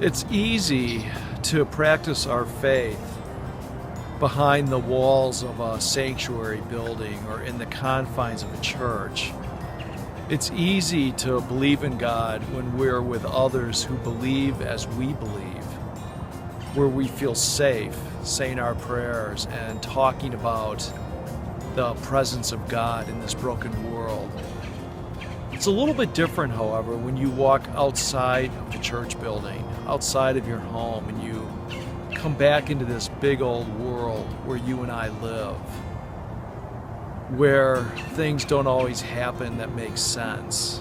It's easy to practice our faith behind the walls of a sanctuary building or in the confines of a church. It's easy to believe in God when we're with others who believe as we believe, where we feel safe saying our prayers and talking about the presence of God in this broken world. It's a little bit different, however, when you walk outside of the church building, outside of your home, and you come back into this big old world where you and I live, where things don't always happen that make sense.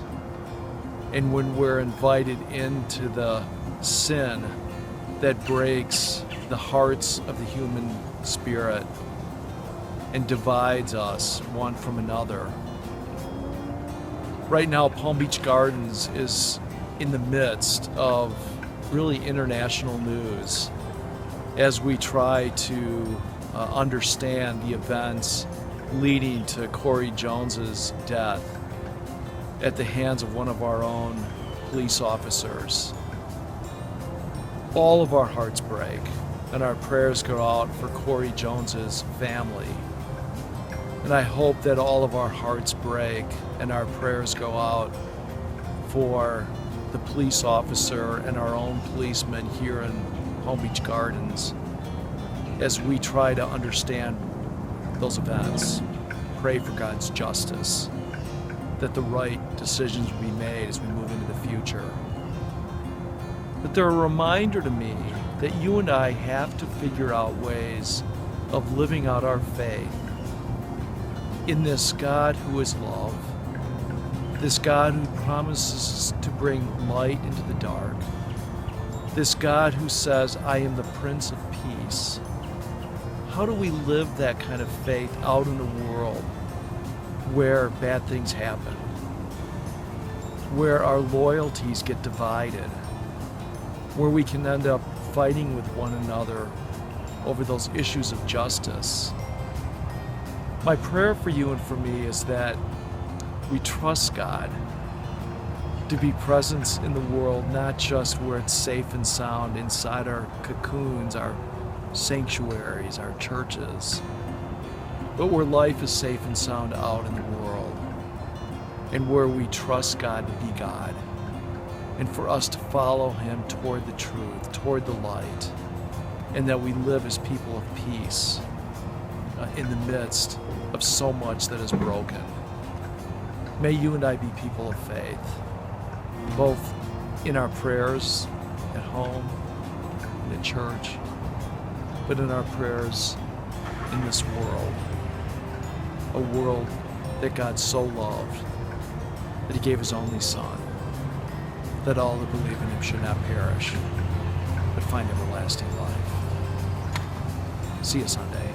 And when we're invited into the sin that breaks the hearts of the human spirit and divides us one from another. Right now, Palm Beach Gardens is in the midst of really international news as we try to understand the events leading to Corey Jones's death at the hands of one of our own police officers. All of our hearts break, and our prayers go out for Corey Jones's family. And I hope that all of our hearts break and our prayers go out for the police officer and our own policemen here in Palm Beach Gardens as we try to understand those events, pray for God's justice, that the right decisions will be made as we move into the future. But they're a reminder to me that you and I have to figure out ways of living out our faith in this God who is love, this God who promises to bring light into the dark, this God who says, I am the Prince of Peace. How do we live that kind of faith out in a world where bad things happen, where our loyalties get divided, where we can end up fighting with one another over those issues of justice? My prayer for you and for me is that we trust God to be present in the world, not just where it's safe and sound inside our cocoons, our sanctuaries, our churches, but where life is safe and sound out in the world, and where we trust God to be God, and for us to follow Him toward the truth, toward the light, and that we live as people of peace in the midst of so much that is broken. May you and I be people of faith, both in our prayers at home, in the church, but in our prayers in this world, a world that God so loved that He gave His only Son, that all who believe in Him should not perish, but find everlasting life. See you Sunday.